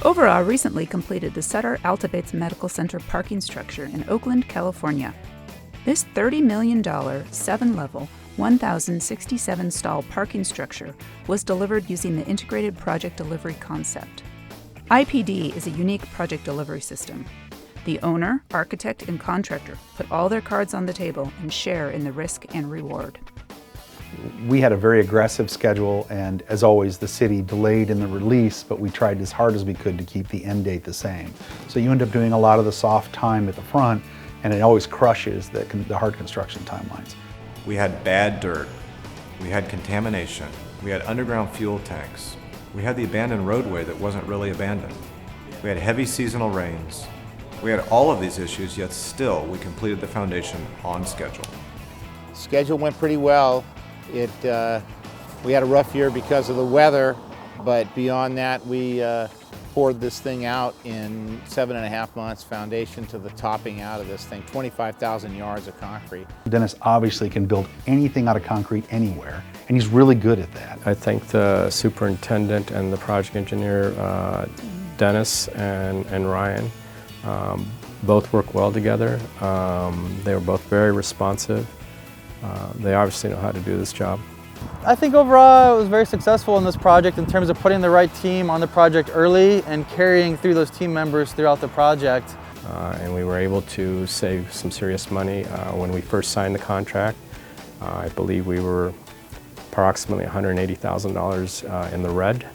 Overaa recently completed the Sutter Altabates Medical Center parking structure in Oakland, California. This $30 million, 7-level, 1,067 stall parking structure was delivered using the Integrated Project Delivery concept. IPD is a unique project delivery system. The owner, architect, and contractor put all their cards on the table and share in the risk and reward. We had a very aggressive schedule, and as always, the city delayed in the release, but we tried as hard as we could to keep the end date the same. So you end up doing a lot of the soft time at the front, and it always crushes the hard construction timelines. We had bad dirt, we had contamination, we had underground fuel tanks, we had the abandoned roadway that wasn't really abandoned, we had heavy seasonal rains. We had all of these issues, yet still we completed the foundation on schedule. Schedule went pretty well. We had a rough year because of the weather, but beyond that, we poured this thing out in 7.5 months, foundation to the topping out of this thing, 25,000 yards of concrete. Dennis obviously can build anything out of concrete anywhere, and he's really good at that. I think the superintendent and the project engineer, Dennis and Ryan, both work well together. They were both very responsive. They obviously know how to do this job. I think overall it was very successful in this project in terms of putting the right team on the project early and carrying through those team members throughout the project. And we were able to save some serious money. When we first signed the contract, I believe we were approximately $180,000 in the red,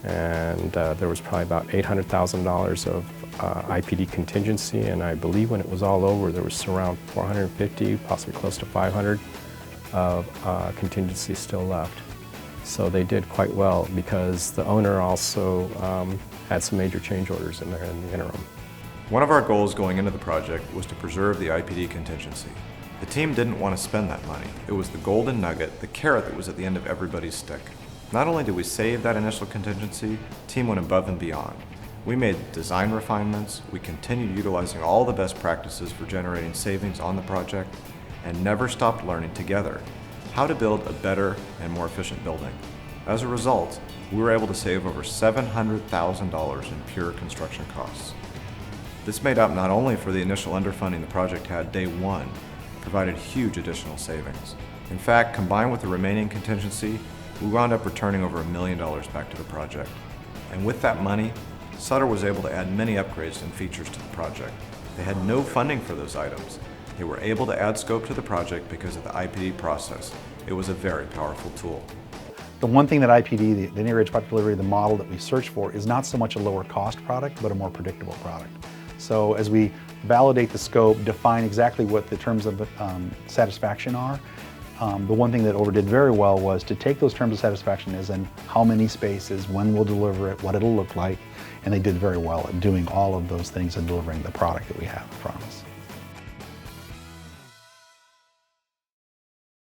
and there was probably about $800,000 of IPD contingency, and I believe when it was all over there was around 450, possibly close to 500 of contingency still left. So they did quite well because the owner also had some major change orders in there in the interim. One of our goals going into the project was to preserve the IPD contingency. The team didn't want to spend that money. It was the golden nugget, the carrot that was at the end of everybody's stick. Not only did we save that initial contingency, the team went above and beyond. We made design refinements, we continued utilizing all the best practices for generating savings on the project, and never stopped learning together how to build a better and more efficient building. As a result, we were able to save over $700,000 in pure construction costs. This made up not only for the initial underfunding the project had day one, provided huge additional savings. In fact, combined with the remaining contingency, we wound up returning over $1 million back to the project. And with that money, Sutter was able to add many upgrades and features to the project. They had no funding for those items. They were able to add scope to the project because of the IPD process. It was a very powerful tool. The one thing that IPD, the Integrated Project Delivery, the model that we search for, is not so much a lower cost product, but a more predictable product. So as we validate the scope, define exactly what the terms of satisfaction are, the one thing that Overaa did very well was to take those terms of satisfaction as in how many spaces, when we'll deliver it, what it'll look like, and they did very well at doing all of those things and delivering the product that we have in front of us.